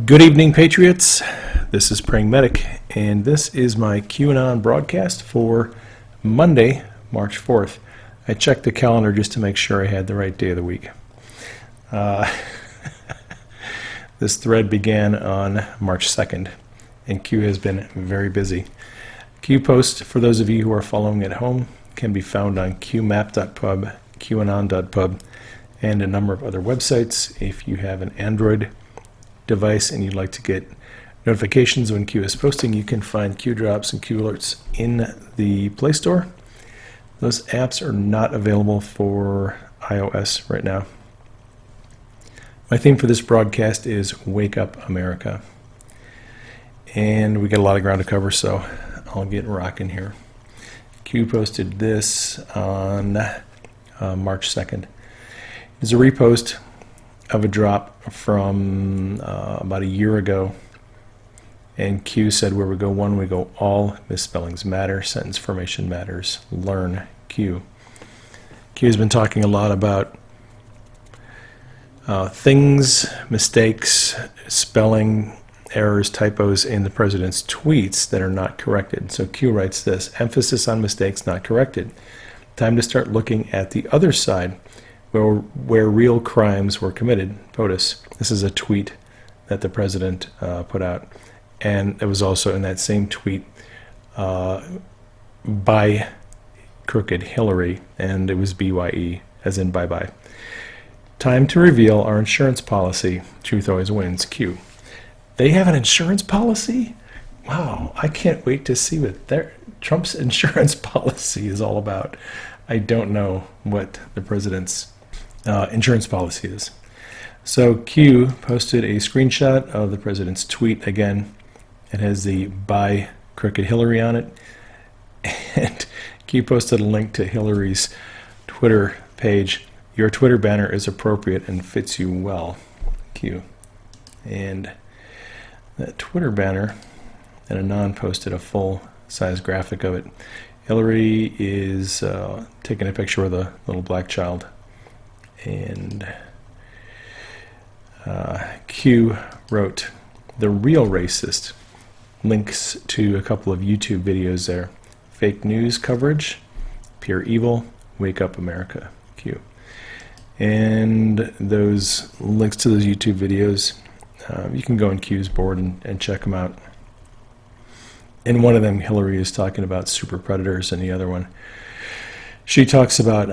Good evening, Patriots. This is Praying Medic, and this is my QAnon broadcast for Monday, March 4th. I checked the calendar just to make sure I had the right day of the week. This thread began on March 2nd, and Q has been very busy. Q posts, for those of you who are following at home, can be found on qmap.pub, qanon.pub, and a number of other websites. If you have an Android device and you'd like to get notifications when Q is posting, you can find Q drops and Q alerts in the Play Store. Those apps are not available for iOS right now. My theme for this broadcast is Wake Up America. And we got a lot of ground to cover, so I'll get rocking here. Q posted this on March 2nd. It's a repost of a drop from about a year ago, and Q said, where we go one, we go all. Misspellings matter, sentence formation matters. Learn Q. Q has been talking a lot about things, mistakes, spelling errors, typos in the president's tweets that are not corrected. So Q writes this: emphasis on mistakes not corrected. Time to start looking at the other side, where real crimes were committed. POTUS. This is a tweet that the president put out, and it was also in that same tweet by Crooked Hillary, and it was BYE, as in bye-bye. Time to reveal our insurance policy. Truth always wins. Q. They have an insurance policy? Wow, I can't wait to see what Trump's insurance policy is all about. I don't know what the president's insurance policy is. So Q posted a screenshot of the president's tweet again. It has the by Crooked Hillary on it. And Q posted a link to Hillary's Twitter page. Your Twitter banner is appropriate and fits you well. Q. And that Twitter banner, and Anon posted a full-size graphic of it. Hillary is taking a picture with a little black child. And Q wrote, the real racist, links to a couple of YouTube videos there. Fake news coverage, pure evil, wake up America. Q. And those links to those YouTube videos, you can go on Q's board and check them out. In one of them, Hillary is talking about super predators, and the other one, she talks about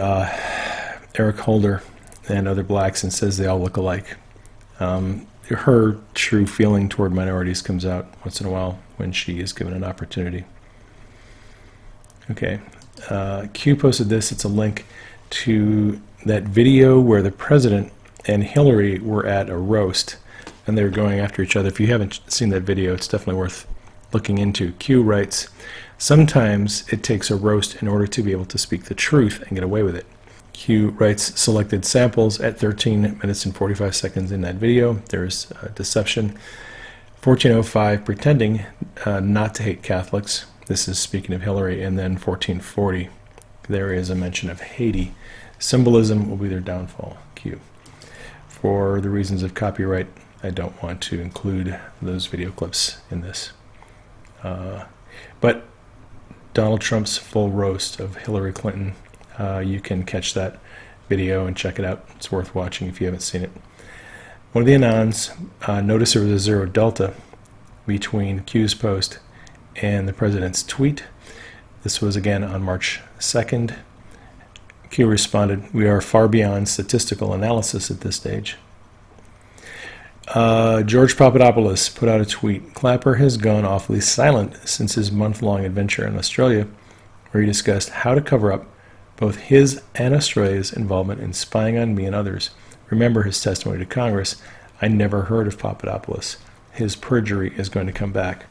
Eric Holder and other blacks and says they all look alike. Her true feeling toward minorities comes out once in a while when she is given an opportunity. Okay, Q posted this. It's a link to that video where the president and Hillary were at a roast, and they were going after each other. If you haven't seen that video, it's definitely worth looking into. Q writes, sometimes it takes a roast in order to be able to speak the truth and get away with it. Q writes, selected samples at 13 minutes and 45 seconds in that video. There's deception. 1405, pretending not to hate Catholics. This is speaking of Hillary. And then 1440, there is a mention of Haiti. Symbolism will be their downfall. Q. For the reasons of copyright, I don't want to include those video clips in this. But Donald Trump's full roast of Hillary Clinton, you can catch that video and check it out. It's worth watching if you haven't seen it. One of the Anons noticed there was a zero delta between Q's post and the president's tweet. This was again on March 2nd. Q responded, we are far beyond statistical analysis at this stage. George Papadopoulos put out a tweet. Clapper has gone awfully silent since his month-long adventure in Australia, where he discussed how to cover up both his and Australia's involvement in spying on me and others. Remember his testimony to Congress. I never heard of Papadopoulos. His perjury is going to come back.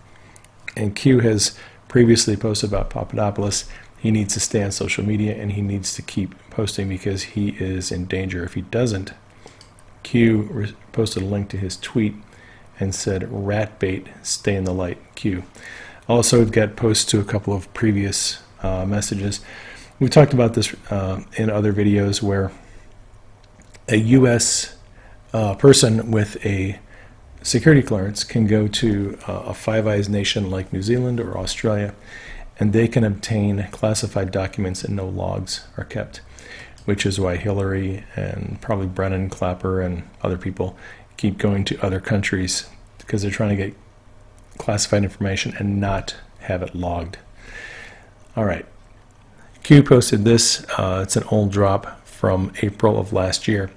And Q has previously posted about Papadopoulos. He needs to stay on social media, and he needs to keep posting because he is in danger. If he doesn't, Q posted a link to his tweet and said, rat bait, stay in the light. Q. Also got posts to a couple of previous messages. We've talked about this in other videos where a U.S. person with a security clearance can go to a Five Eyes nation like New Zealand or Australia, and they can obtain classified documents and no logs are kept, which is why Hillary and probably Brennan, Clapper, and other people keep going to other countries, because they're trying to get classified information and not have it logged. All right. Q posted this. It's an old drop from April of last year.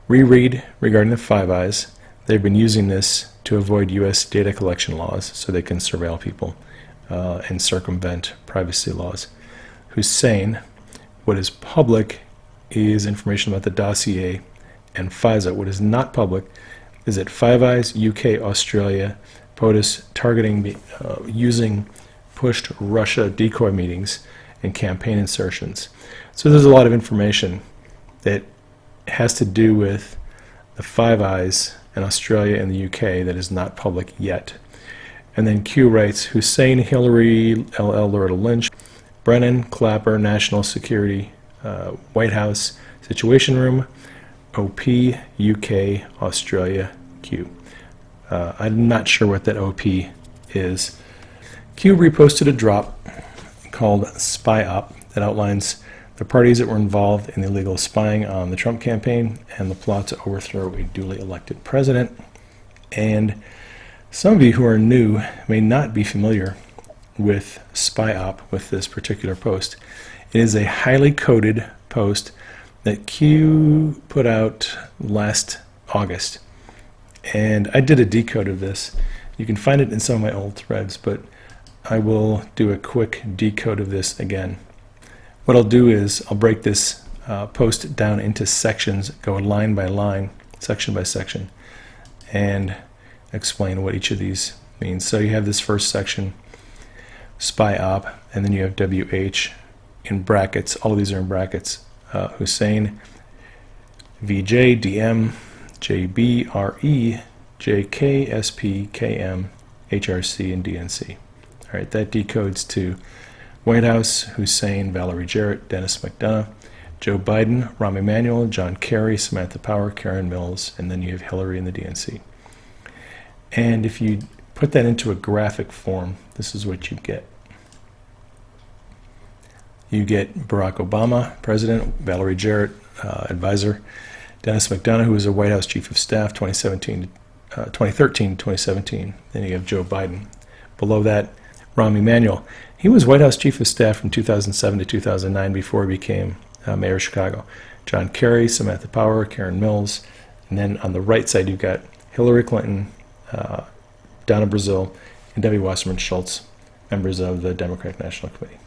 Reread regarding the Five Eyes. They've been using this to avoid U.S. data collection laws so they can surveil people and circumvent privacy laws. Hussein, what is public is information about the dossier, and FISA. What is not public is that Five Eyes, UK, Australia, POTUS targeting using pushed Russia decoy meetings and campaign insertions. So there's a lot of information that has to do with the Five Eyes in Australia and the UK that is not public yet. And then Q writes, Hussein, Hillary, LL, Loretta Lynch, Brennan, Clapper, National Security, White House, Situation Room, OP, UK, Australia, Q. I'm not sure what that OP is. Q reposted a drop called Spy Op that outlines the parties that were involved in the illegal spying on the Trump campaign and the plot to overthrow a duly elected president. And some of you who are new may not be familiar with Spy Op, with this particular post. It is a highly coded post that Q put out last August. And I did a decode of this. You can find it in some of my old threads, but I will do a quick decode of this again. What I'll do is I'll break this post down into sections, go line by line, section by section, and explain what each of these means. So you have this first section, Spy Op, and then you have WH in brackets. All of these are in brackets. Hussein, VJ, DM, JB, RE, JK, SP, KM, HRC, and DNC. All right, that decodes to White House, Hussein, Valerie Jarrett, Dennis McDonough, Joe Biden, Rahm Emanuel, John Kerry, Samantha Power, Karen Mills, and then you have Hillary in the DNC. And if you put that into a graphic form, this is what you get. You get Barack Obama, President, Valerie Jarrett, advisor, Dennis McDonough, who was a White House Chief of Staff 2013 to 2017. Then you have Joe Biden. Below that, Rahm Emanuel. He was White House Chief of Staff from 2007 to 2009 before he became mayor of Chicago. John Kerry, Samantha Power, Karen Mills. And then on the right side, you've got Hillary Clinton, Donna Brazile, and Debbie Wasserman Schultz, members of the Democratic National Committee.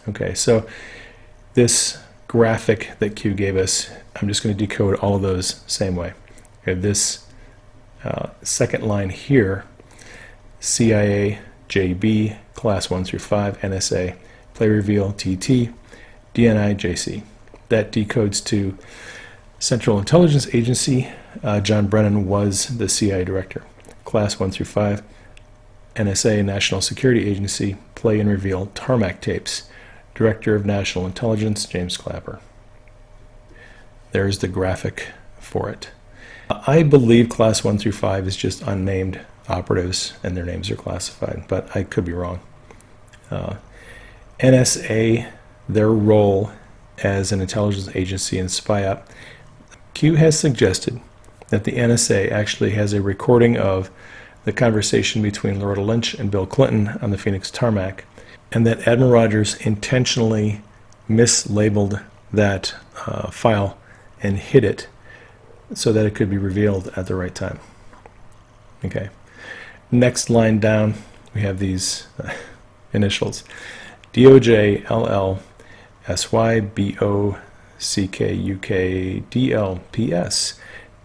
Okay, so this graphic that Q gave us, I'm just going to decode all of those same way. Okay, this second line here, CIA, JB, Class 1 through 5, NSA, Play Reveal, TT, DNI, JC. That decodes to Central Intelligence Agency. John Brennan was the CIA director. Class 1 through 5, NSA, National Security Agency, Play and Reveal, Tarmac Tapes. Director of National Intelligence, James Clapper. There's the graphic for it. I believe Class 1 through 5 is just unnamed operatives and their names are classified, but I could be wrong. NSA, their role as an intelligence agency in Spy Op, Q has suggested that the NSA actually has a recording of the conversation between Loretta Lynch and Bill Clinton on the Phoenix tarmac, and that Admiral Rogers intentionally mislabeled that file and hid it so that it could be revealed at the right time. Okay. Next line down, we have these initials. DOJ, LL, SY, BO, CK, UK, DL, PS,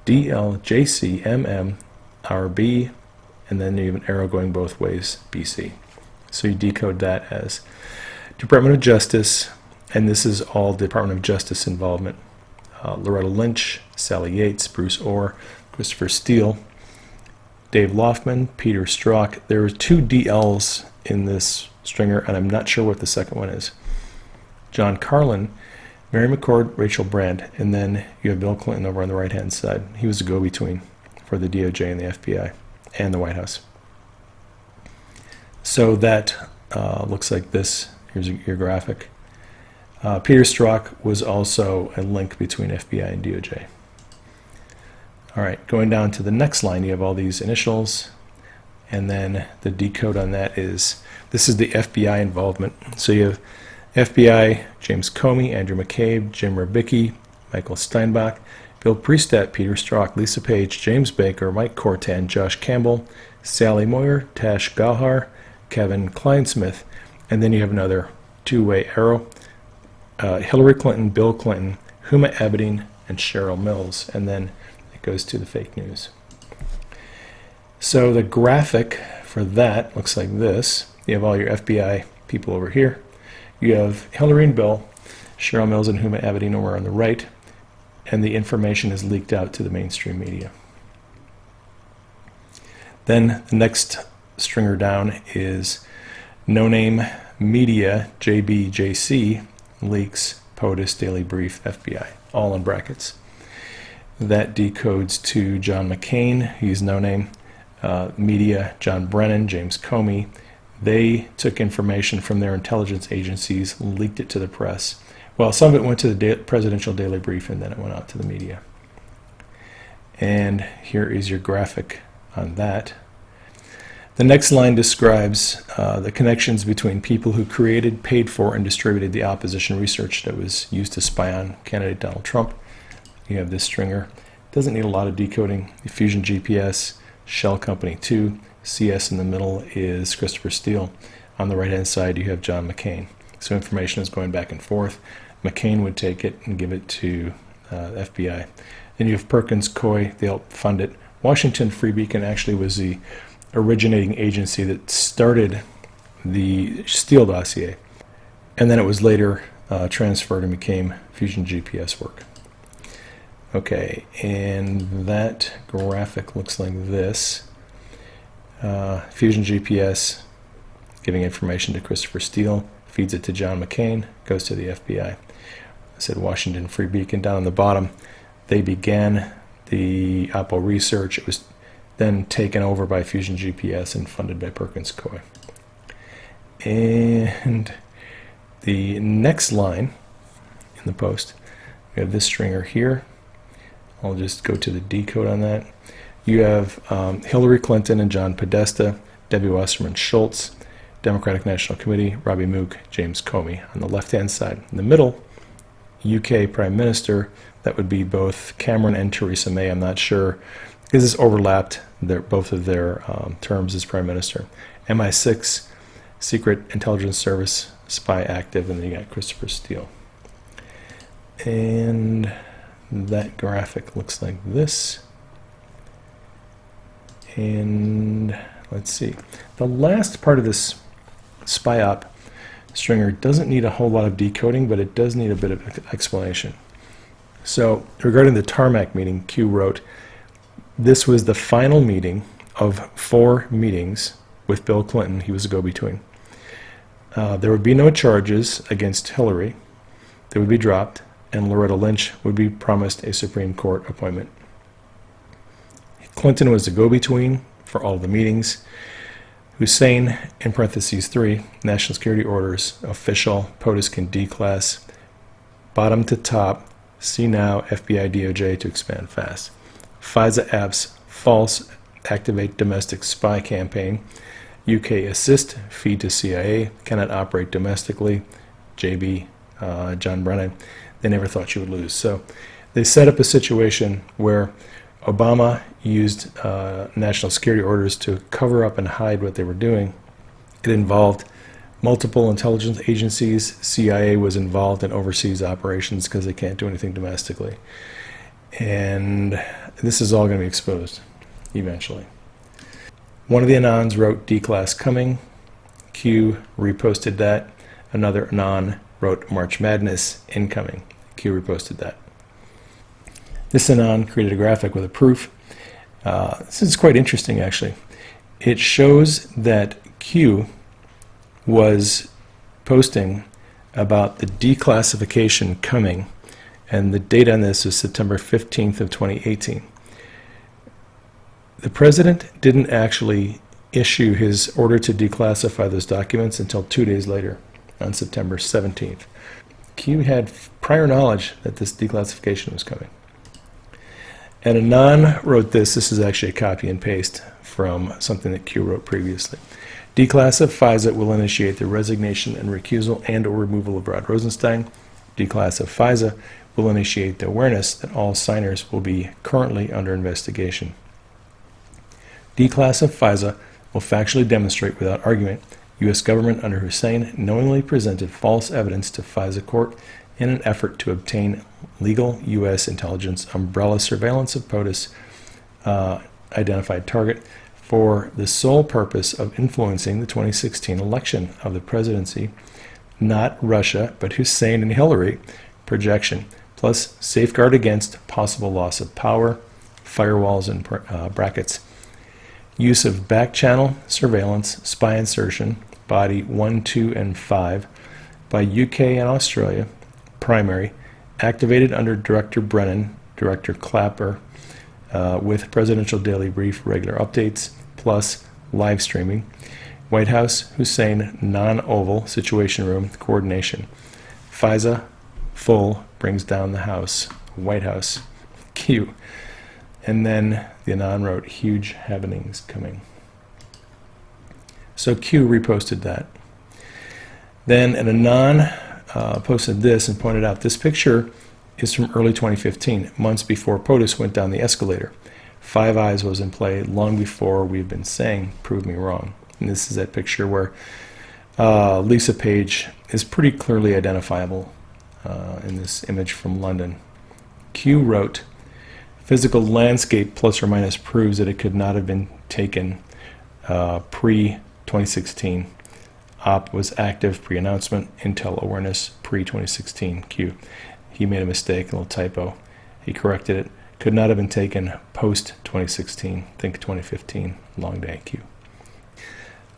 DL, JC, MM, RB, and then you have an arrow going both ways, BC. So you decode that as Department of Justice, and this is all Department of Justice involvement. Loretta Lynch, Sally Yates, Bruce Orr, Christopher Steele, Dave Loftman, Peter Strzok. There are two DLs in this stringer, and I'm not sure what the second one is. John Carlin, Mary McCord, Rachel Brand, and then you have Bill Clinton over on the right-hand side. He was a go-between for the DOJ and the FBI and the White House. So that looks like this. Here's your graphic. Peter Strzok was also a link between FBI and DOJ. All right, going down to the next line, you have all these initials, and then the decode on that is, this is the FBI involvement. So you have FBI, James Comey, Andrew McCabe, Jim Rybicki, Michael Steinbach, Bill Priestap, Peter Strzok, Lisa Page, James Baker, Mike Cortan, Josh Campbell, Sally Moyer, Tash Gahar, Kevin Kleinsmith, and then you have another two-way arrow, Hillary Clinton, Bill Clinton, Huma Abedin, and Cheryl Mills, and then it goes to the fake news. So the graphic for that looks like this. You have all your FBI people over here. You have Hillary and Bill, Cheryl Mills and Huma Abedin over on the right, and the information is leaked out to the mainstream media. Then the next stringer down is No Name Media, JBJC, leaks POTUS Daily Brief FBI, all in brackets. That decodes to John McCain, he's No Name Media, John Brennan, James Comey. They took information from their intelligence agencies, leaked it to the press. Well, some of it went to the Presidential Daily Brief, and then it went out to the media. And here is your graphic on that. The next line describes the connections between people who created, paid for, and distributed the opposition research that was used to spy on candidate Donald Trump. You have this stringer. Doesn't need a lot of decoding. The Fusion GPS, Shell Company 2, CS in the middle is Christopher Steele. On the right-hand side, you have John McCain. So information is going back and forth. McCain would take it and give it to FBI. Then you have Perkins Coie, they helped fund it. Washington Free Beacon actually was the originating agency that started the Steele dossier, and then it was later transferred and became Fusion GPS work. Okay, and that graphic looks like this. Fusion GPS giving information to Christopher Steele, feeds it to John McCain, goes to the FBI. I said Washington Free Beacon down on the bottom. They began the Oppo research. It was then taken over by Fusion GPS and funded by Perkins Coie. And the next line in the post, we have this stringer here. I'll just go to the decode on that. You have Hillary Clinton and John Podesta, Debbie Wasserman Schultz, Democratic National Committee, Robbie Mook, James Comey on the left-hand side. In the middle, UK Prime Minister, that would be both Cameron and Theresa May. I'm not sure, because this overlapped both of their terms as Prime Minister. MI6, Secret Intelligence Service, spy active, and then you got Christopher Steele. And that graphic looks like this. And let's see. The last part of this SPY-OP stringer doesn't need a whole lot of decoding, but it does need a bit of explanation. So regarding the tarmac meeting, Q wrote, this was the final meeting of 4 meetings with Bill Clinton. He was a go-between. There would be no charges against Hillary. They would be dropped, and Loretta Lynch would be promised a Supreme Court appointment. Clinton was the go-between for all the meetings. Hussein, in parentheses 3, national security orders, official, POTUS can declass, bottom to top, see now, FBI DOJ to expand fast. FISA apps, false, activate domestic spy campaign. UK assist, feed to CIA, cannot operate domestically. JB, John Brennan, they never thought you would lose. So they set up a situation where Obama used national security orders to cover up and hide what they were doing. It involved multiple intelligence agencies. CIA was involved in overseas operations because they can't do anything domestically. And this is all going to be exposed eventually. One of the Anons wrote D-Class coming. Q reposted that. Another Anon wrote March Madness incoming. Q reposted that. This Anon created a graphic with a proof. This is quite interesting, actually. It shows that Q was posting about the declassification coming, and the date on this is September 15th of 2018. The president didn't actually issue his order to declassify those documents until 2 days later, on September 17th. Q had prior knowledge that this declassification was coming. And Anon wrote this. This is actually a copy and paste from something that Q wrote previously. Declass of FISA will initiate the resignation and recusal and or removal of Rod Rosenstein. Declass of FISA will initiate the awareness that all signers will be currently under investigation. Declass of FISA will factually demonstrate without argument U.S. government under Hussein knowingly presented false evidence to FISA court in an effort to obtain legal U.S. intelligence umbrella surveillance of POTUS identified target for the sole purpose of influencing the 2016 election of the presidency, not Russia, but Hussein and Hillary projection, plus safeguard against possible loss of power, firewalls and brackets. Use of back channel surveillance, spy insertion, body 1, 2, and 5 by UK and Australia, primary, activated under Director Brennan, Director Clapper, with Presidential Daily Brief regular updates, plus live streaming. White House, Hussein, non-oval situation room coordination. FISA, full, brings down the House. White House, Q. And then the Anon wrote, huge happenings coming. So Q reposted that. Then an Anon posted this and pointed out this picture is from early 2015, months before POTUS went down the escalator. Five Eyes was in play long before we've been saying, prove me wrong. And this is that picture where Lisa Page is pretty clearly identifiable in this image from London. Q wrote, physical landscape plus or minus proves that it could not have been taken pre-2016. Op was active pre-announcement, Intel awareness pre-2016. Q. He made a mistake, a little typo. He corrected it. Could not have been taken post-2016. Think 2015. Long day, Q.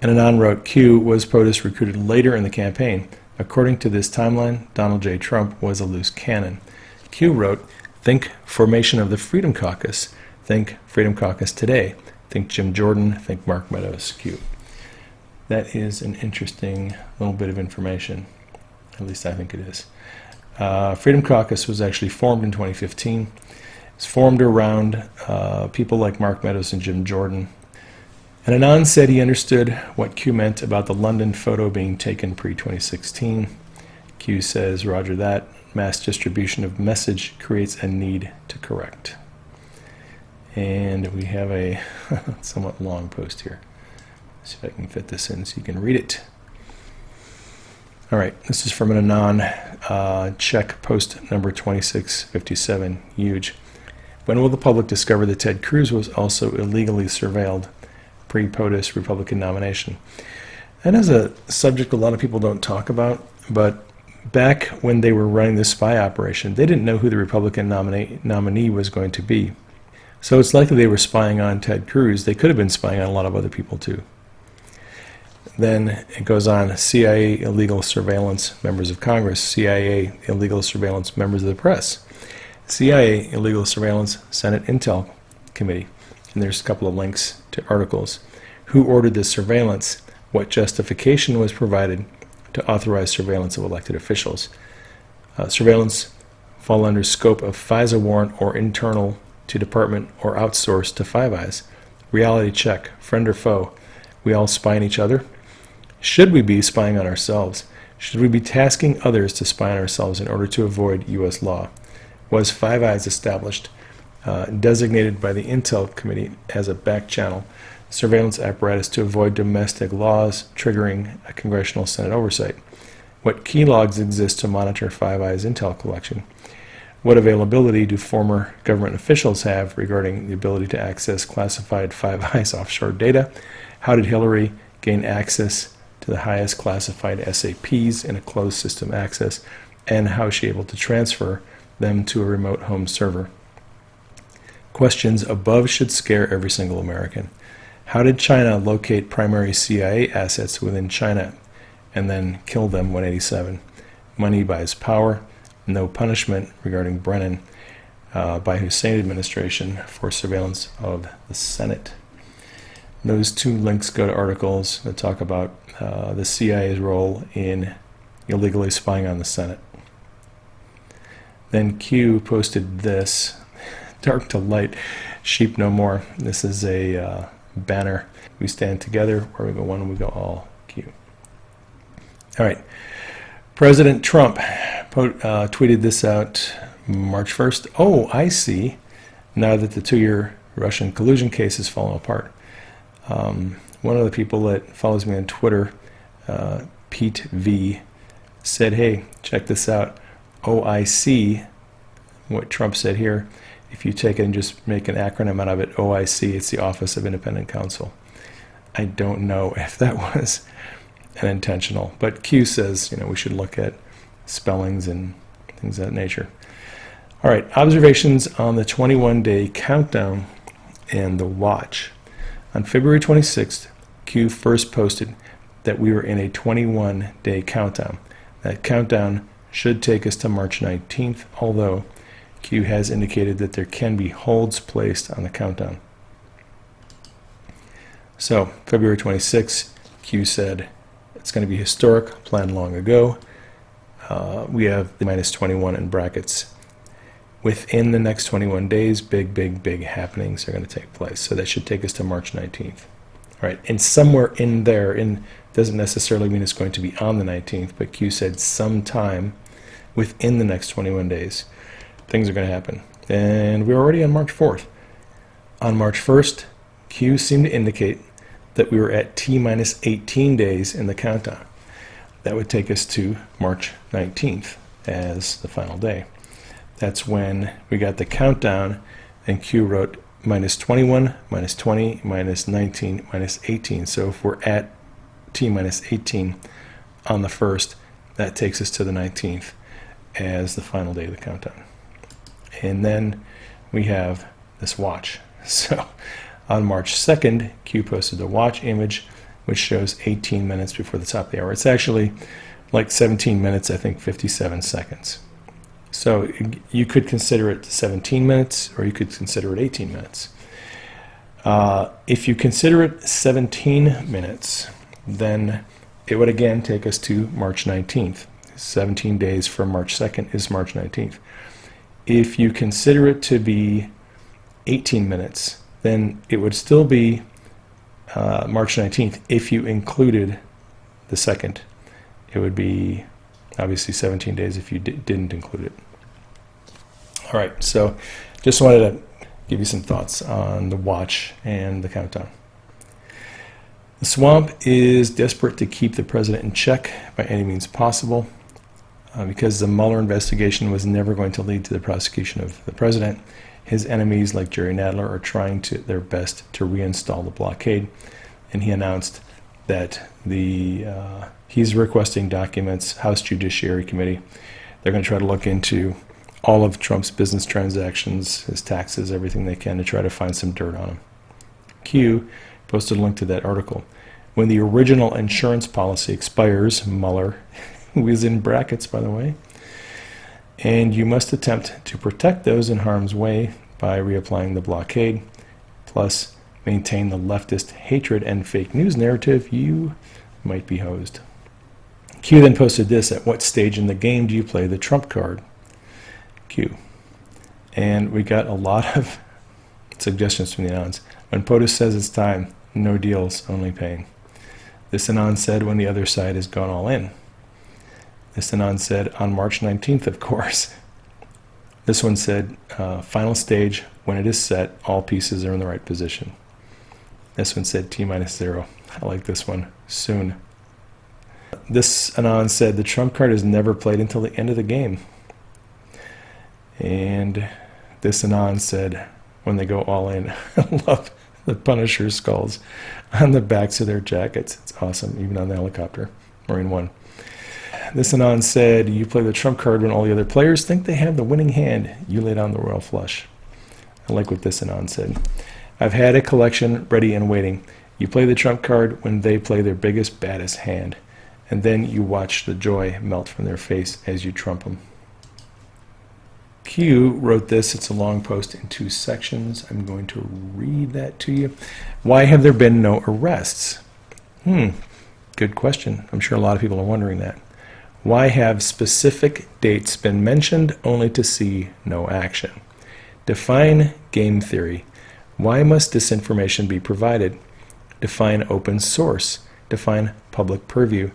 And Anon wrote, Q was POTUS recruited later in the campaign. According to this timeline, Donald J. Trump was a loose cannon. Q wrote, think formation of the Freedom Caucus. Think Freedom Caucus today. Think Jim Jordan. Think Mark Meadows. Q. That is an interesting little bit of information. At least I think it is. Freedom Caucus was actually formed in 2015. It's formed around people like Mark Meadows and Jim Jordan. And Anon said he understood what Q meant about the London photo being taken pre-2016. Q says, roger that. Mass distribution of message creates a need to correct. And we have a somewhat long post here. See if I can fit this in so you can read it. All right, this is from an Anon check post number 2657, huge. When will the public discover that Ted Cruz was also illegally surveilled pre-POTUS Republican nomination? That is a subject a lot of people don't talk about, but back when they were running this spy operation, they didn't know who the Republican nominee was going to be. So it's likely they were spying on Ted Cruz. They could have been spying on a lot of other people too. Then it goes on, CIA illegal surveillance, members of Congress, CIA illegal surveillance, members of the press, CIA illegal surveillance, Senate Intel Committee. And there's a couple of links to articles. Who ordered this surveillance? What justification was provided to authorize surveillance of elected officials? Surveillance fall under scope of FISA warrant or internal to department or outsourced to Five Eyes. Reality check, friend or foe. We all spy on each other. Should we be spying on ourselves? Should we be tasking others to spy on ourselves in order to avoid U.S. law? Was Five Eyes established, designated by the Intel Committee as a back channel surveillance apparatus to avoid domestic laws triggering a congressional Senate oversight? What key logs exist to monitor Five Eyes intel collection? What availability do former government officials have regarding the ability to access classified Five Eyes offshore data? How did Hillary gain access to the highest classified SAPs in a closed system access? And how is she able to transfer them to a remote home server? Questions above should scare every single American. How did China locate primary CIA assets within China and then kill them 187? Money buys power. No punishment regarding Brennan. by Hussein administration for surveillance of the Senate. Those two links go to articles that talk about the CIA's role in illegally spying on the Senate. Then Q posted this, dark to light, sheep no more. This is a banner. We stand together, where we go one, we go all, Q. All right. President Trump tweeted this out March 1st. Oh, I see. Now that the 2-year Russian collusion case is falling apart. One of the people that follows me on Twitter, Pete V, said, hey, check this out. OIC, what Trump said here, if you take it and just make an acronym out of it, OIC, it's the Office of Independent Counsel. I don't know if that was unintentional, but Q says, we should look at spellings and things of that nature. All right, observations on the 21-day countdown and the watch. On February 26th, Q first posted that we were in a 21-day countdown. That countdown should take us to March 19th, although Q has indicated that there can be holds placed on the countdown. So, February 26th, Q said, it's going to be historic, planned long ago. We have the minus 21 in brackets. Within the next 21 days, big happenings are going to take place. So that should take us to March 19th. All right, and somewhere in there, doesn't necessarily mean it's going to be on the 19th, but Q said sometime within the next 21 days, things are going to happen. And we're already on March 4th. On March 1st, Q seemed to indicate that we were at T-minus 18 days in the countdown. That would take us to March 19th as the final day. That's when we got the countdown, and Q wrote minus 21, minus 20, minus 19, minus 18. So if we're at T-minus 18 on the 1st, that takes us to the 19th as the final day of the countdown. And then we have this watch. So on March 2nd, Q posted the watch image, which shows 18 minutes before the top of the hour. It's actually like 17 minutes, I think 57 seconds. So you could consider it 17 minutes, or you could consider it 18 minutes. If you consider it 17 minutes, then it would again take us to March 19th. 17 days from March 2nd is March 19th. If you consider it to be 18 minutes, then it would still be March 19th if you included the 2nd. It would be obviously 17 days if you didn't include it. All right, so just wanted to give you some thoughts on the watch and the countdown. The swamp is desperate to keep the president in check by any means possible because the Mueller investigation was never going to lead to the prosecution of the president. His enemies, like Jerry Nadler, are trying their best to reinstall the blockade, and he announced that he's requesting documents, House Judiciary Committee. They're going to try to look into all of Trump's business transactions, his taxes, everything they can to try to find some dirt on him. Q posted a link to that article. When the original insurance policy expires, Mueller, who is in brackets, by the way, and you must attempt to protect those in harm's way by reapplying the blockade, plus maintain the leftist hatred and fake news narrative, you might be hosed. Q then posted this: at what stage in the game do you play the Trump card? Q. And we got a lot of suggestions from the Anons. When POTUS says it's time, no deals, only pain. This Anon said when the other side has gone all in. This Anon said on March 19th, of course. This one said final stage, when it is set, all pieces are in the right position. This one said T-0. I like this one. Soon. This Anon said the Trump card is never played until the end of the game. And this Anon said when they go all in. I love the Punisher skulls on the backs of their jackets. It's awesome, even on the helicopter. Marine One. This Anon said, you play the Trump card when all the other players think they have the winning hand. You lay down the royal flush. I like what this Anon said. I've had a collection ready and waiting. You play the Trump card when they play their biggest, baddest hand. And then you watch the joy melt from their face as you trump them. Q wrote this. It's a long post in 2 sections. I'm going to read that to you. Why have there been no arrests? Good question. I'm sure a lot of people are wondering that. Why have specific dates been mentioned only to see no action? Define game theory. Why must disinformation be provided? Define open source. Define public purview.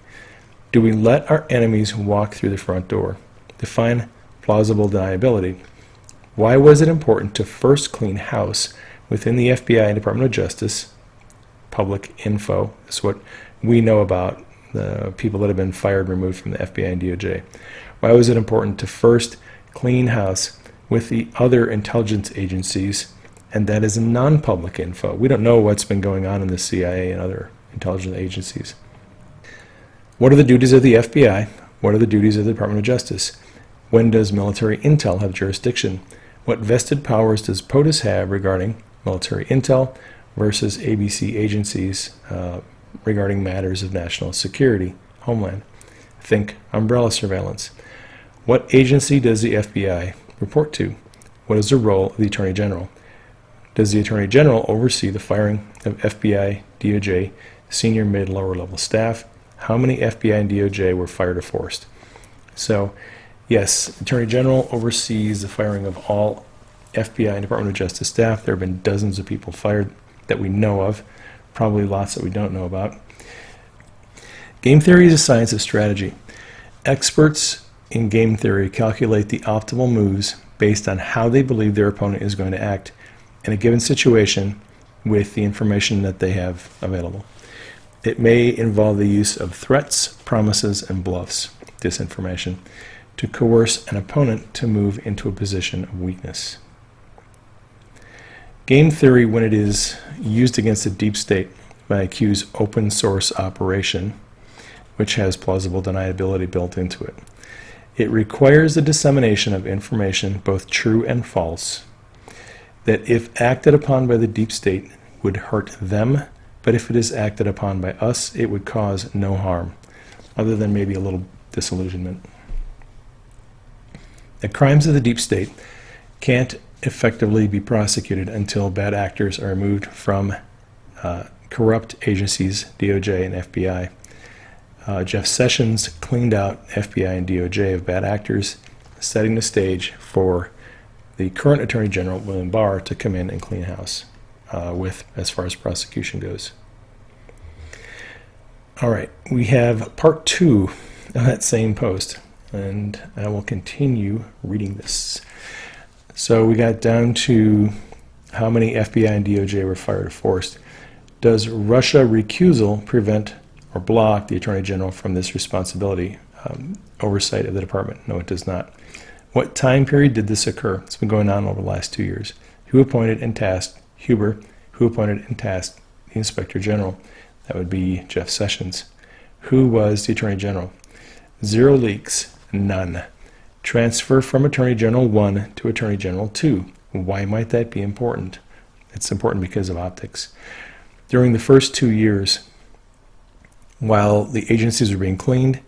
Do we let our enemies walk through the front door? Define plausible deniability. Why was it important to first clean house within the FBI and Department of Justice? Public info is what we know about the people that have been fired and removed from the FBI and DOJ. Why was it important to first clean house with the other intelligence agencies? And that is non-public info. We don't know what's been going on in the CIA and other intelligence agencies. What are the duties of the FBI? What are the duties of the Department of Justice? When does military intel have jurisdiction? What vested powers does POTUS have regarding military intel versus ABC agencies regarding matters of national security, homeland? Think umbrella surveillance. What agency does the FBI report to? What is the role of the Attorney General? Does the Attorney General oversee the firing of FBI, DOJ, senior, mid, lower level staff? How many FBI and DOJ were fired or forced? So, yes, Attorney General oversees the firing of all FBI and Department of Justice staff. There have been dozens of people fired that we know of, probably lots that we don't know about. Game theory is a science of strategy. Experts in game theory calculate the optimal moves based on how they believe their opponent is going to act in a given situation with the information that they have available. It may involve the use of threats, promises, and bluffs, disinformation, to coerce an opponent to move into a position of weakness. Game theory, when it is used against the deep state by Q's open source operation, which has plausible deniability built into it, it requires the dissemination of information, both true and false, that if acted upon by the deep state would hurt them, but if it is acted upon by us, it would cause no harm, other than maybe a little disillusionment. The crimes of the deep state can't effectively be prosecuted until bad actors are removed from corrupt agencies, DOJ and FBI. Jeff Sessions cleaned out FBI and DOJ of bad actors, setting the stage for the current Attorney General, William Barr, to come in and clean house with as far as prosecution goes. All right, we have part 2 of that same post, and I will continue reading this. So we got down to how many FBI and DOJ were fired or forced. Does Russia recusal prevent or block the Attorney General from this responsibility, oversight of the department? No, it does not. What time period did this occur? It's been going on over the last 2 years. Who appointed and tasked Huber? Who appointed and tasked the Inspector General? That would be Jeff Sessions. Who was the Attorney General? 0 leaks, none. Transfer from Attorney General 1 to Attorney General 2. Why might that be important? It's important because of optics. During the first 2 years, while the agencies were being cleaned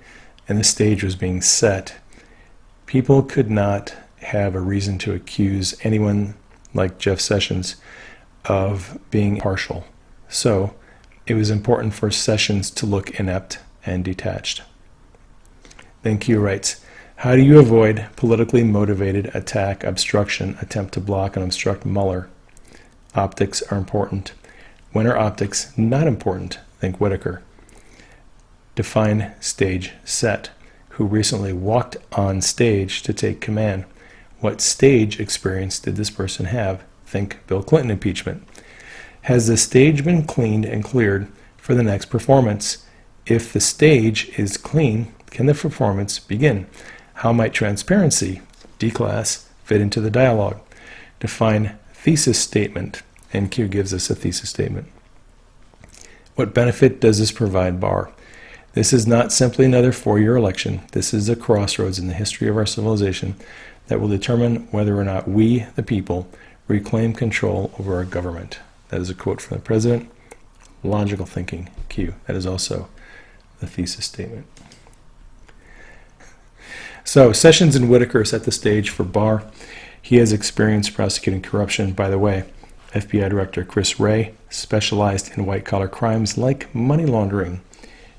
and the stage was being set, people could not have a reason to accuse anyone like Jeff Sessions of being partial. So it was important for Sessions to look inept and detached. Then Q writes, how do you avoid politically motivated attack, obstruction, attempt to block and obstruct Mueller? Optics are important. When are optics not important? Think Whitaker. Define stage set. Who recently walked on stage to take command? What stage experience did this person have? Think Bill Clinton impeachment. Has the stage been cleaned and cleared for the next performance? If the stage is clean, can the performance begin? How might transparency, D-class, fit into the dialogue? Define thesis statement, and Q gives us a thesis statement. What benefit does this provide Barr? This is not simply another 4-year election. This is a crossroads in the history of our civilization that will determine whether or not we, the people, reclaim control over our government. That is a quote from the president. Logical thinking, Q. That is also the thesis statement. So Sessions and Whitaker set the stage for Barr. He has experience prosecuting corruption. By the way, FBI Director Chris Wray specialized in white-collar crimes like money laundering.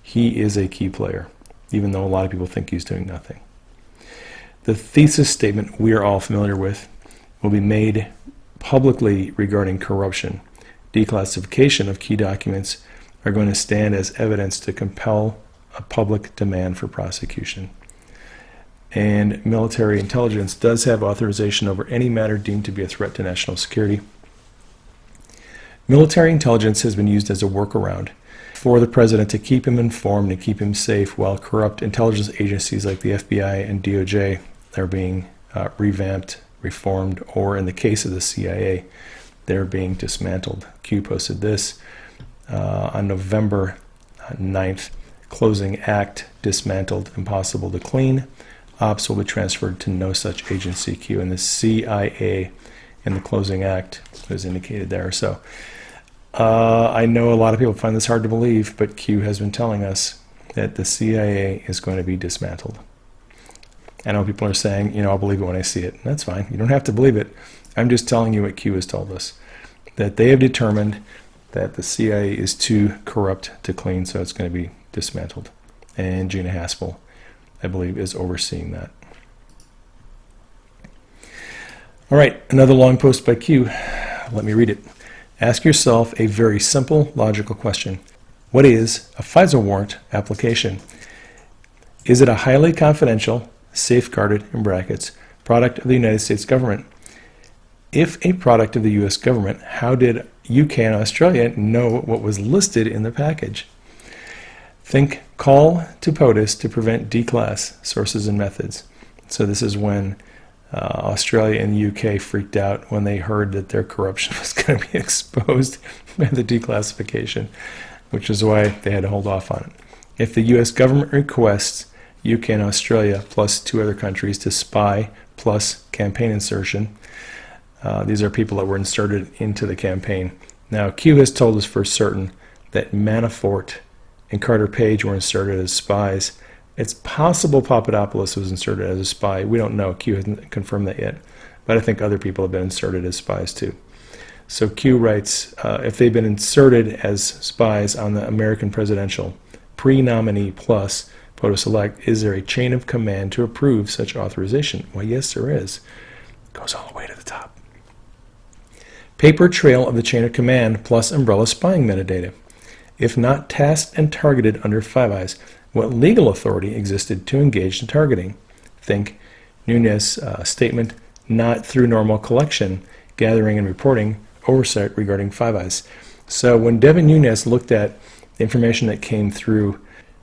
He is a key player, even though a lot of people think he's doing nothing. The thesis statement we are all familiar with will be made publicly regarding corruption. Declassification of key documents are going to stand as evidence to compel a public demand for prosecution. And military intelligence does have authorization over any matter deemed to be a threat to national security. Military intelligence has been used as a workaround for the president to keep him informed and keep him safe while corrupt intelligence agencies like the FBI and DOJ are being revamped, reformed, or in the case of the CIA, they're being dismantled. Q posted this on November 9th. Closing Act dismantled, impossible to clean. Ops will be transferred to no such agency. Q and the CIA in the Closing Act was indicated there. So I know a lot of people find this hard to believe, but Q has been telling us that the CIA is going to be dismantled. I know people are saying, I'll believe it when I see it. That's fine. You don't have to believe it. I'm just telling you what Q has told us, that they have determined that the CIA is too corrupt to clean, so it's going to be dismantled. And Gina Haspel, I believe, is overseeing that. All right, another long post by Q. Let me read it. Ask yourself a very simple, logical question. What is a FISA warrant application? Is it a highly confidential, safeguarded, in brackets, product of the United States government? If a product of the U.S. government, how did UK and Australia know what was listed in the package? Think call to POTUS to prevent declass, sources and methods. So this is when Australia and the UK freaked out when they heard that their corruption was going to be exposed by the declassification, which is why they had to hold off on it. If the U.S. government requests UK and Australia plus 2 other countries to spy plus campaign insertion, these are people that were inserted into the campaign. Now, Q has told us for certain that Manafort and Carter Page were inserted as spies. It's possible Papadopoulos was inserted as a spy. We don't know. Q hasn't confirmed that yet. But I think other people have been inserted as spies too. So Q writes, if they've been inserted as spies on the American presidential pre-nominee plus POTUS elect, is there a chain of command to approve such authorization? Well, yes, there is. It goes all the way to the top. Paper trail of the chain of command plus umbrella spying metadata. If not tasked and targeted under Five Eyes, what legal authority existed to engage in targeting? Think Nunes statement, not through normal collection, gathering and reporting, oversight regarding Five Eyes. So when Devin Nunes looked at the information that came through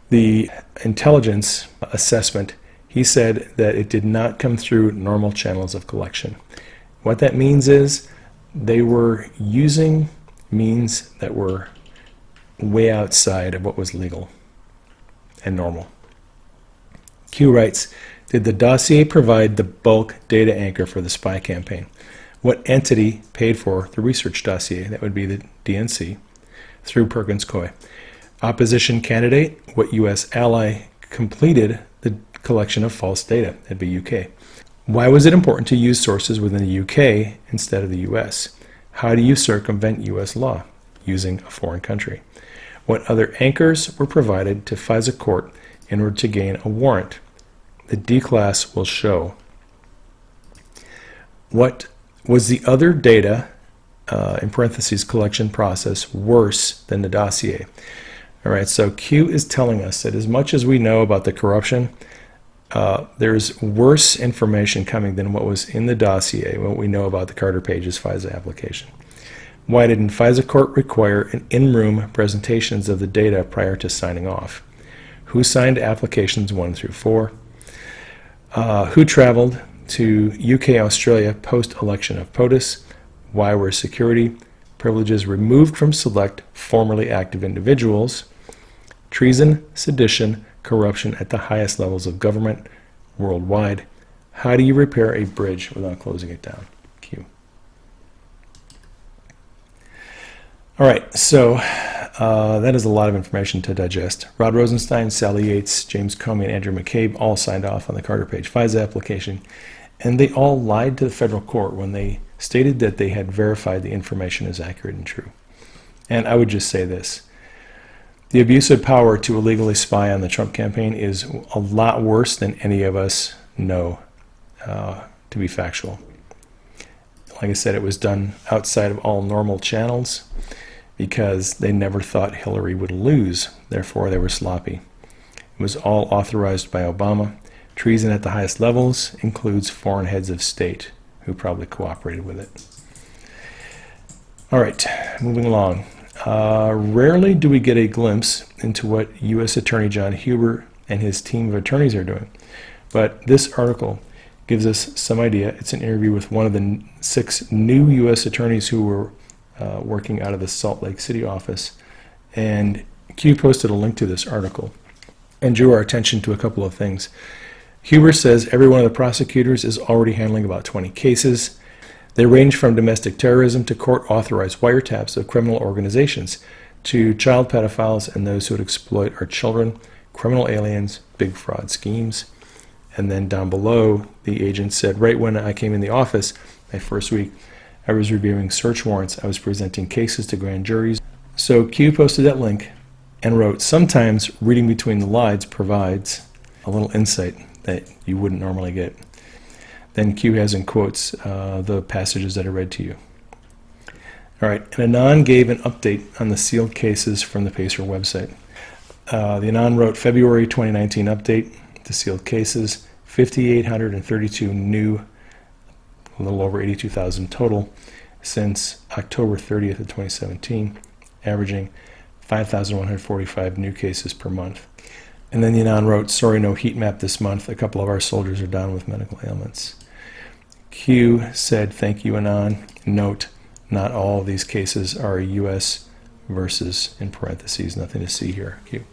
the intelligence assessment, he said that it did not come through normal channels of collection. What that means is they were using means that were way outside of what was legal and normal. Q writes, did the dossier provide the bulk data anchor for the spy campaign? What entity paid for the research dossier? That would be the DNC through Perkins Coie. Opposition candidate, what U.S. ally completed the collection of false data? That'd be UK. Why was it important to use sources within the UK instead of the U.S.? How do you circumvent U.S. law? Using a foreign country. What other anchors were provided to FISA court in order to gain a warrant? The D-class will show. What was the other data, in parentheses, collection process, worse than the dossier? All right, so Q is telling us that as much as we know about the corruption, there's worse information coming than what was in the dossier, what we know about the Carter Page's FISA application. Why didn't FISA court require an in-room presentations of the data prior to signing off? Who signed applications 1 through 4? Who traveled to UK, Australia post-election of POTUS? Why were security privileges removed from select formerly active individuals? Treason, sedition, corruption at the highest levels of government worldwide. How do you repair a bridge without closing it down? Q. All right, so That is a lot of information to digest. Rod Rosenstein, Sally Yates, James Comey, and Andrew McCabe all signed off on the Carter Page FISA application, and they all lied to the federal court when they stated that they had verified the information as accurate and true. And I would just say this. The abuse of power to illegally spy on the Trump campaign is a lot worse than any of us know, to be factual. Like I said, it was done outside of all normal channels because they never thought Hillary would lose. Therefore, they were sloppy. It was all authorized by Obama. Treason at the highest levels includes foreign heads of state who probably cooperated with it. All right, moving along. Rarely do we get a glimpse into what U.S. Attorney John Huber and his team of attorneys are doing. But this article gives us some idea. It's an interview with one of the 6 new U.S. attorneys who were working out of the Salt Lake City office. And Q posted a link to this article and drew our attention to a couple of things. Huber says every one of the prosecutors is already handling about 20 cases. They range from domestic terrorism to court-authorized wiretaps of criminal organizations to child pedophiles and those who would exploit our children, criminal aliens, big fraud schemes. And then down below, the agent said, right when I came in the office, my first week, I was reviewing search warrants. I was presenting cases to grand juries. So Q posted that link and wrote, sometimes reading between the lines provides a little insight that you wouldn't normally get. Then Q has in quotes the passages that I read to you. All right, and Anand gave an update on the sealed cases from the PACER website. The Anand wrote February 2019 update to sealed cases, 5,832 new, a little over 82,000 total since October 30th of 2017, averaging 5,145 new cases per month. And then Anand wrote, sorry, no heat map this month. A couple of our soldiers are down with medical ailments. Q said, thank you, Anand. Note, not all of these cases are U.S. versus, in parentheses, nothing to see here, Q.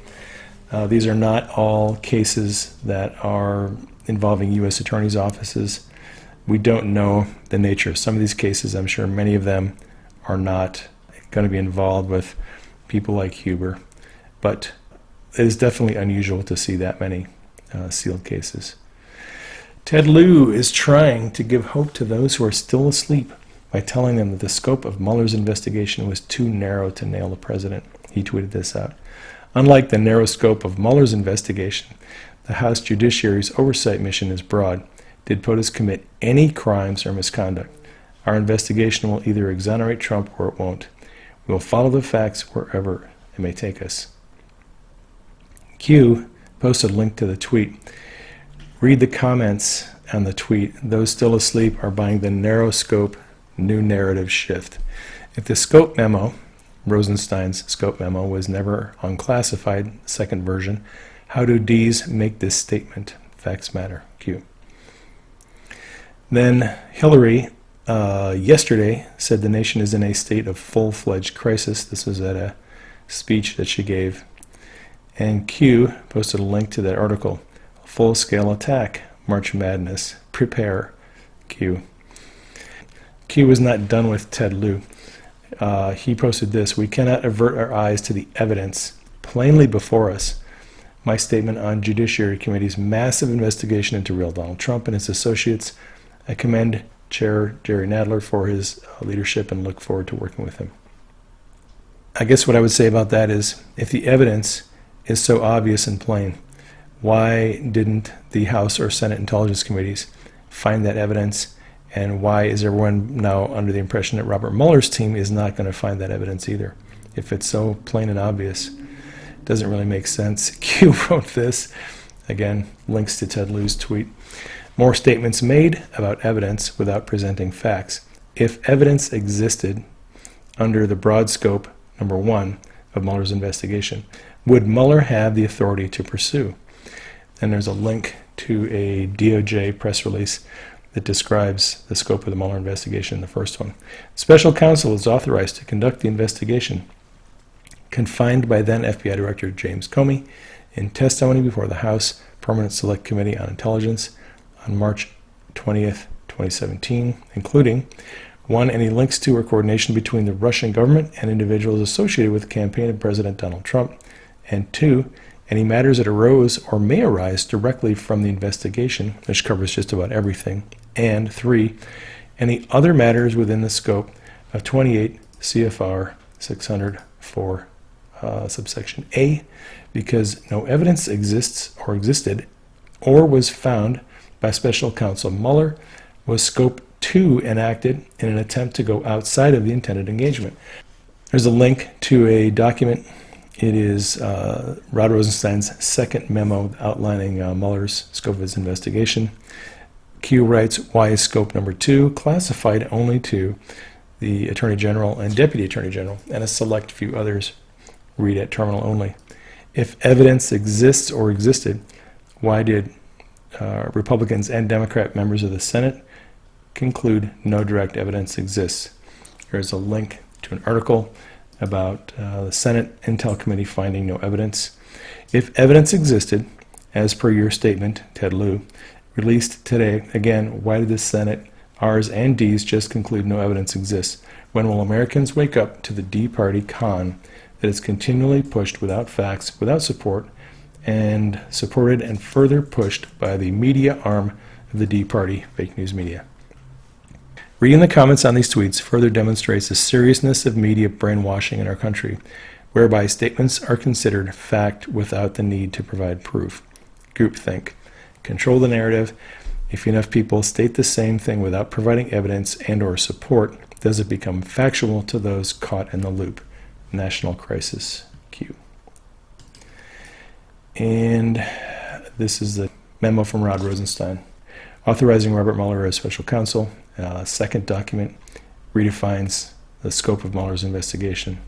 These are not all cases that are involving U.S. attorneys' offices. We don't know the nature of some of these cases. I'm sure many of them are not going to be involved with people like Huber, but it is definitely unusual to see that many sealed cases. Ted Lieu is trying to give hope to those who are still asleep by telling them that the scope of Mueller's investigation was too narrow to nail the president. He tweeted this out. Unlike the narrow scope of Mueller's investigation, the House Judiciary's oversight mission is broad. Did POTUS commit any crimes or misconduct? Our investigation will either exonerate Trump or it won't. We will follow the facts wherever it may take us. Q posted a link to the tweet. Read the comments on the tweet. Those still asleep are buying the narrow scope, new narrative shift. If the scope memo, Rosenstein's scope memo, was never unclassified, second version, how do D's make this statement? Facts matter. Q. Then Hillary yesterday said the nation is in a state of full-fledged crisis. This was at a speech that she gave. And Q posted a link to that article. Full-scale attack, March Madness, prepare, Q. Q was not done with Ted Lieu. He posted this, we cannot avert our eyes to the evidence plainly before us. My statement on Judiciary Committee's massive investigation into real Donald Trump and his associates. I commend Chair Jerry Nadler for his leadership and look forward to working with him. I guess what I would say about that is, if the evidence is so obvious and plain, why didn't the House or Senate Intelligence Committees find that evidence? And why is everyone now under the impression that Robert Mueller's team is not going to find that evidence either? If it's so plain and obvious, it doesn't really make sense. Q wrote this. Again, links to Ted Lieu's tweet. More statements made about evidence without presenting facts. If evidence existed under the broad scope, number 1, of Mueller's investigation, would Mueller have the authority to pursue? And there's a link to a DOJ press release that describes the scope of the Mueller investigation, the first one. Special counsel is authorized to conduct the investigation confined by then FBI Director James Comey in testimony before the House Permanent Select Committee on Intelligence on March 20th, 2017, including 1. Any links to or coordination between the Russian government and individuals associated with the campaign of President Donald Trump. And 2. Any matters that arose or may arise directly from the investigation, which covers just about everything. And 3. Any other matters within the scope of 28 CFR 600(4) subsection A, because no evidence exists or existed or was found by Special Counsel Mueller, was Scope 2 enacted in an attempt to go outside of the intended engagement. There's a link to a document. It is Rod Rosenstein's second memo outlining Mueller's scope of his investigation. Q writes, why is scope number 2 classified only to the Attorney General and Deputy Attorney General and a select few others? Read at terminal only. If evidence exists or existed, why did Republicans and Democrat members of the Senate conclude no direct evidence exists? There's a link to an article about the Senate Intel Committee finding no evidence. If evidence existed, as per your statement, Ted Lieu, released today, again, why did the Senate, R's and D's, just conclude no evidence exists? When will Americans wake up to the D Party con that is continually pushed without facts, without support, and supported and further pushed by the media arm of the D Party, fake news media? Reading the comments on these tweets further demonstrates the seriousness of media brainwashing in our country, whereby statements are considered fact without the need to provide proof. Groupthink. Control the narrative. If enough people state the same thing without providing evidence and or support, does it become factual to those caught in the loop? National Crisis. Q. And this is the memo from Rod Rosenstein, authorizing Robert Mueller as special counsel. Second document redefines the scope of Mueller's investigation.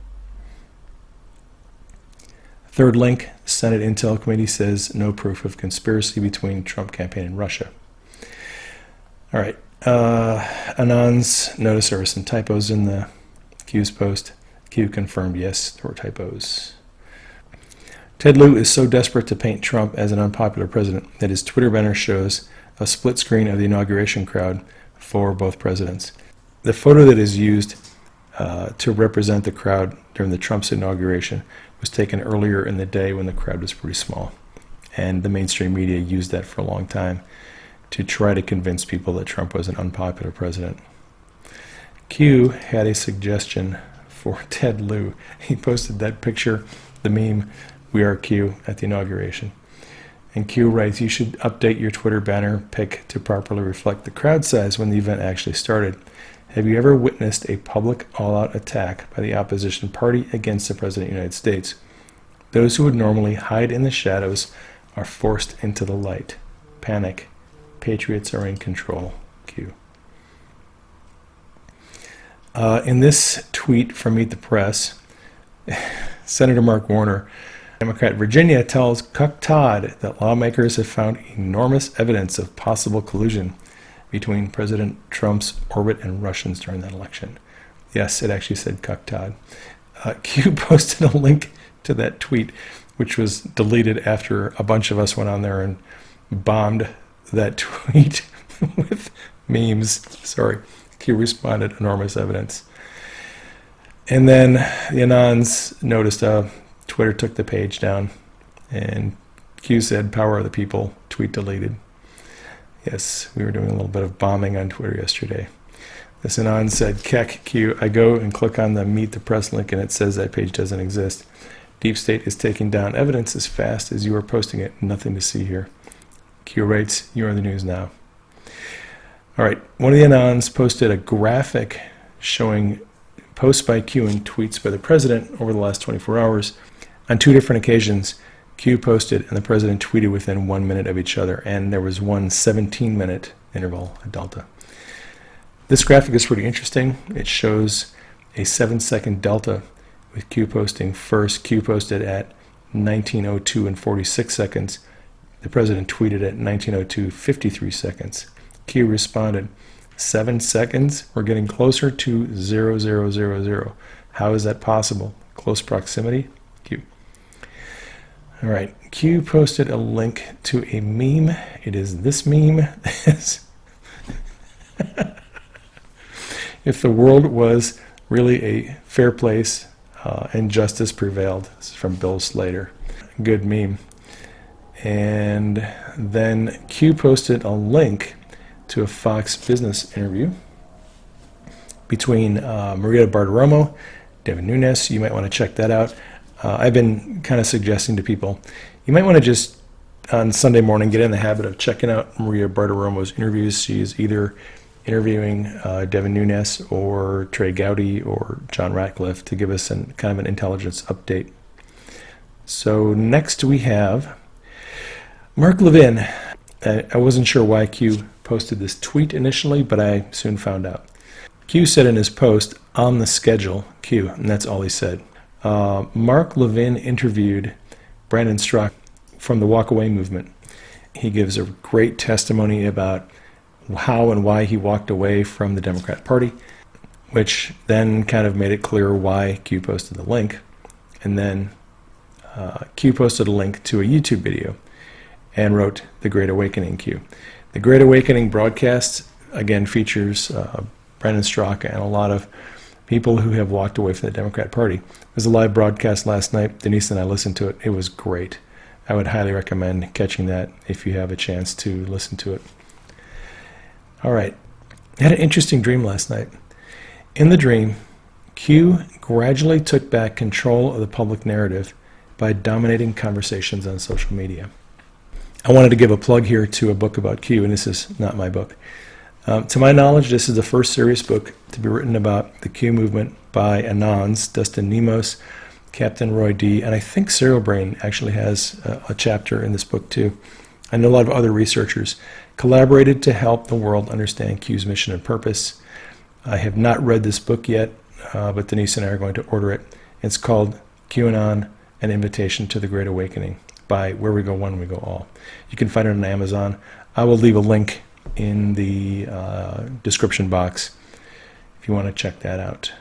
Third link, Senate Intel Committee says no proof of conspiracy between Trump campaign and Russia. All right. Anons noticed there were some typos in the Q's post. Q confirmed, yes, there were typos. Ted Lieu is so desperate to paint Trump as an unpopular president that his Twitter banner shows a split screen of the inauguration crowd for both presidents. The photo that is used to represent the crowd during the Trump's inauguration was taken earlier in the day when the crowd was pretty small. And the mainstream media used that for a long time to try to convince people that Trump was an unpopular president. Q had a suggestion for Ted Lieu. He posted that picture, the meme, "We are Q," at the inauguration. And Q writes, you should update your Twitter banner pic to properly reflect the crowd size when the event actually started. Have you ever witnessed a public all-out attack by the opposition party against the President of the United States? Those who would normally hide in the shadows are forced into the light. Panic. Patriots are in control. Q. In this tweet from Meet the Press, Senator Mark Warner, Democrat Virginia, tells Cuck Todd that lawmakers have found enormous evidence of possible collusion between President Trump's orbit and Russians during that election. Yes, it actually said Cuck Todd. Q posted a link to that tweet, which was deleted after a bunch of us went on there and bombed that tweet with memes. Sorry. Q responded, enormous evidence. And then the Anons noticed Twitter took the page down, and Q said, power of the people, tweet deleted. Yes, we were doing a little bit of bombing on Twitter yesterday. This Anon said, Keck, Q, I go and click on the Meet the Press link, and it says that page doesn't exist. Deep State is taking down evidence as fast as you are posting it. Nothing to see here. Q writes, you are the news now. All right, one of the Anons posted a graphic showing posts by Q and tweets by the president over the last 24 hours. On two different occasions, Q posted and the president tweeted within 1 minute of each other, and there was one 17-minute interval, a delta. This graphic is pretty interesting. It shows a 7-second delta with Q posting first. Q posted at 19:02 and 46 seconds. The president tweeted at 19:02, 53 seconds. Q responded, 7 seconds? We're getting closer to 0000. How is that possible? Close proximity? Q. All right. Q posted a link to a meme. It is this meme. If the world was really a fair place and justice prevailed. This is from Bill Slater. Good meme. And then Q posted a link to a Fox Business interview between Maria Bartiromo, Devin Nunes. You might want to check that out. I've been kind of suggesting to people, you might want to just on Sunday morning get in the habit of checking out Maria Bartiromo's interviews. She is either interviewing Devin Nunes or Trey Gowdy or John Ratcliffe to give us kind of an intelligence update. So next we have Mark Levin. I wasn't sure why Q posted this tweet initially, but I soon found out. Q said in his post, "On the schedule, Q," and that's all he said. Mark Levin interviewed Brandon Straka from the Walkaway movement. He gives a great testimony about how and why he walked away from the Democrat Party, which then kind of made it clear why Q posted the link. And then Q posted a link to a YouTube video and wrote The Great Awakening, Q. The Great Awakening broadcast, again, features Brandon Straka and a lot of people who have walked away from the Democrat Party. It was a live broadcast last night. Denise and I listened to it. It was great. I would highly recommend catching that if you have a chance to listen to it. All right. I had an interesting dream last night. In the dream, Q gradually took back control of the public narrative by dominating conversations on social media. I wanted to give a plug here to a book about Q, and this is not my book. To my knowledge, this is the first serious book to be written about the Q movement by Anons, Dustin Nemos, Captain Roy D., and I think Serial Brain actually has a chapter in this book too. I know a lot of other researchers collaborated to help the world understand Q's mission and purpose. I have not read this book yet, but Denise and I are going to order it. It's called QAnon, An Invitation to the Great Awakening by Where We Go One, We Go All. You can find it on Amazon. I will leave a link in the description box if you want to check that out.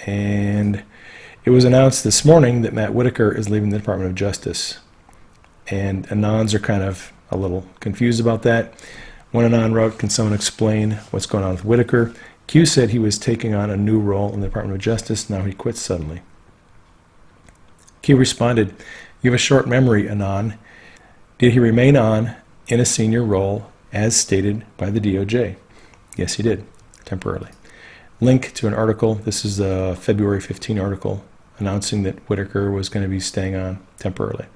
And it was announced this morning that Matt Whitaker is leaving the Department of Justice. And Anons are kind of a little confused about that. One Anon wrote, "Can someone explain what's going on with Whitaker?" Q said he was taking on a new role in the Department of Justice. Now he quits suddenly. Q responded, "You have a short memory, Anon. Did he remain on in a senior role as stated by the DOJ?" Yes, he did, temporarily. Link to an article. This is a February 15 article announcing that Whitaker was going to be staying on temporarily.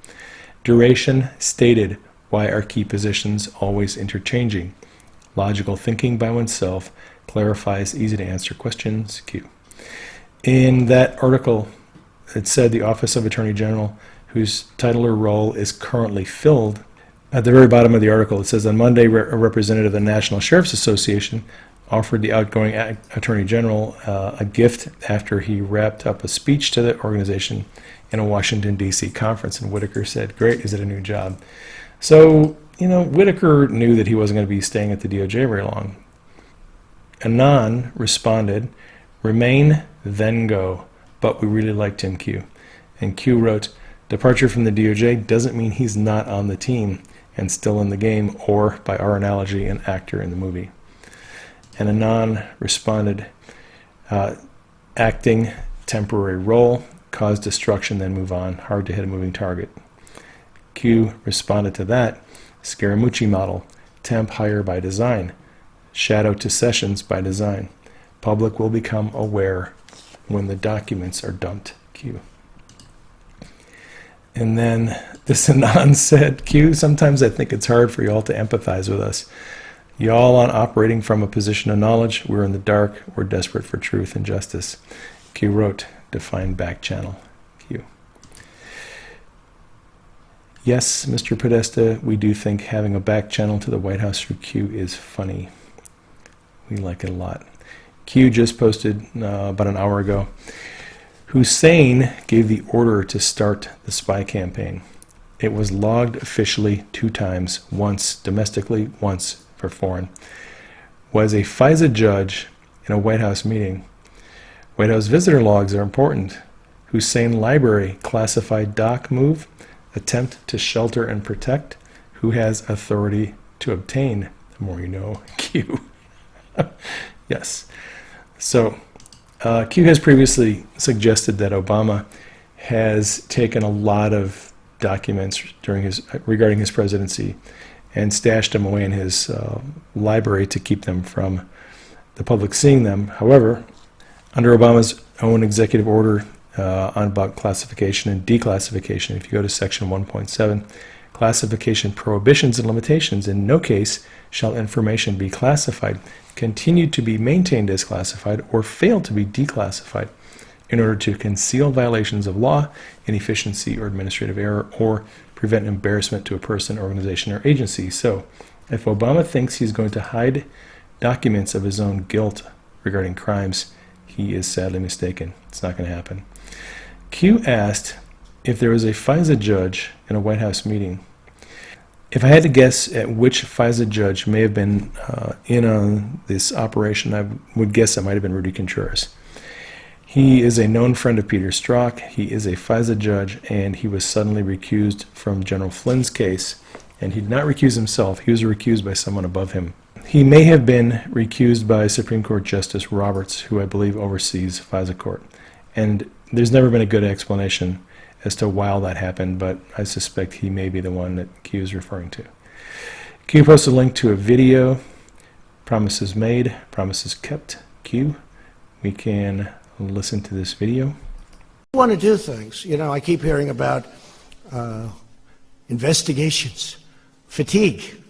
Duration stated, "Why are key positions always interchanging? Logical thinking by oneself clarifies easy-to-answer questions." Q. In that article, it said the Office of Attorney General, whose title or role is currently filled. At the very bottom of the article, it says, on Monday, a representative of the National Sheriff's Association offered the outgoing Attorney General a gift after he wrapped up a speech to the organization in a Washington, D.C. conference. And Whitaker said, "Great, is it a new job?" So, Whitaker knew that he wasn't going to be staying at the DOJ very long. Anon responded, "Remain, then go. But we really liked him, Q." And Q wrote, "Departure from the DOJ doesn't mean he's not on the team and still in the game, or, by our analogy, an actor in the movie." And Anon responded, "Acting, temporary role, cause destruction, then move on. Hard to hit a moving target." Q responded to that, "Scaramucci model, temp hire by design, shadow to sessions by design. Public will become aware when the documents are dumped." Q. And then this Anon said, "Q, sometimes I think it's hard for y'all to empathize with us. Y'all on operating from a position of knowledge. We're in the dark. We're desperate for truth and justice." Q wrote, "Define back channel." Q. Yes, Mr. Podesta, we do think having a back channel to the White House through Q is funny. We like it a lot. Q just posted about an hour ago, Hussein gave the order to start the spy campaign. It was logged officially 2 times, once domestically, once for foreign. Was a FISA judge in a White House meeting. White House visitor logs are important. Hussein Library classified doc move, attempt to shelter and protect. Who has authority to obtain? The more you know. Q. Yes. So, Q has previously suggested that Obama has taken a lot of documents regarding his presidency and stashed them away in his library to keep them from the public seeing them. However, under Obama's own executive order on about classification and declassification, if you go to section 1.7, classification prohibitions and limitations, in no case shall information be classified, continue to be maintained as classified, or fail to be declassified in order to conceal violations of law, inefficiency, or administrative error, or prevent embarrassment to a person, organization, or agency. So, if Obama thinks he's going to hide documents of his own guilt regarding crimes, he is sadly mistaken. It's not going to happen. Q asked if there was a FISA judge in a White House meeting. If I had to guess at which FISA judge may have been in on this operation, I would guess it might have been Rudy Contreras. He is a known friend of Peter Strzok. He is a FISA judge, and he was suddenly recused from General Flynn's case. And he did not recuse himself. He was recused by someone above him. He may have been recused by Supreme Court Justice Roberts, who I believe oversees FISA court. And there's never been a good explanation as to why all that happened, but I suspect he may be the one that Q is referring to. Q posted a link to a video, promises made, promises kept. Q, we can listen to this video. I want to do things. You know, I keep hearing about investigations, fatigue.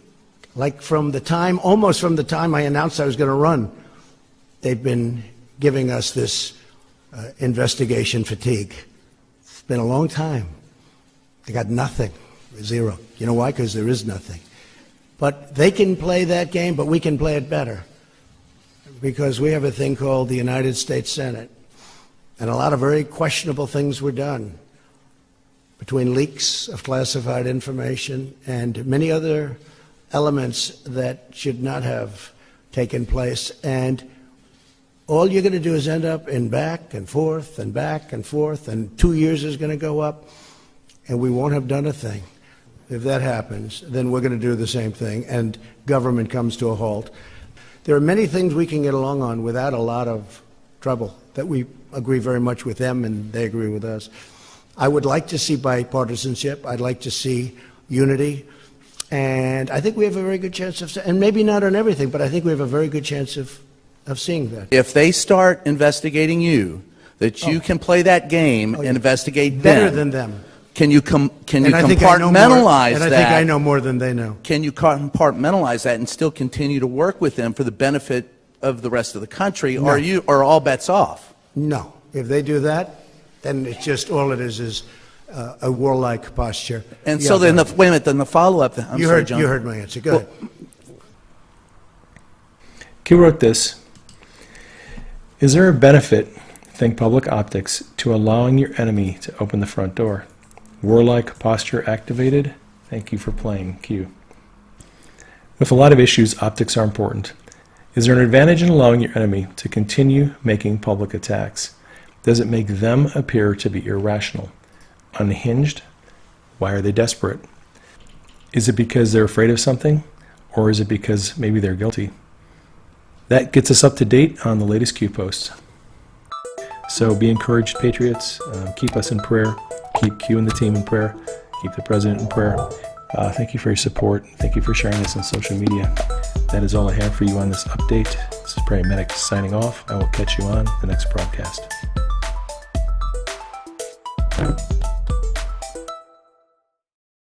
Like almost from the time I announced I was going to run, they've been giving us this investigation fatigue. It's been a long time. They got nothing, zero. You know why? Because there is nothing. But they can play that game, but we can play it better. Because we have a thing called the United States Senate. And a lot of very questionable things were done between leaks of classified information and many other elements that should not have taken place. And all you're going to do is end up in back and forth and back and forth, and 2 years is going to go up, and we won't have done a thing. If that happens, then we're going to do the same thing, and government comes to a halt. There are many things we can get along on without a lot of trouble, that we agree very much with them and they agree with us. I would like to see bipartisanship. I'd like to see unity. And I think we have a very good chance of, and maybe not on everything, but I think we have a very good chance of seeing that. If they start investigating you, that you can play that game and investigate better them. than them. Can you compartmentalize that? And I think I know more than they know. Can you compartmentalize that and still continue to work with them for the benefit of the rest of the country? No. Or are all bets off? No. If they do that, then it's just all it is a warlike posture. And so then, wait a minute, then the follow-up. You heard my answer. Go ahead. Q wrote this. Is there a benefit, think public optics, to allowing your enemy to open the front door? Warlike posture activated? Thank you for playing, Q. With a lot of issues, optics are important. Is there an advantage in allowing your enemy to continue making public attacks? Does it make them appear to be irrational? Unhinged? Why are they desperate? Is it because they're afraid of something? Or is it because maybe they're guilty? That gets us up to date on the latest Q posts. So be encouraged, Patriots. Keep us in prayer. Keep Q and the team in prayer. Keep the president in prayer. Thank you for your support. Thank you for sharing this on social media. That is all I have for you on this update. This is Prairie Medic signing off. I will catch you on the next broadcast.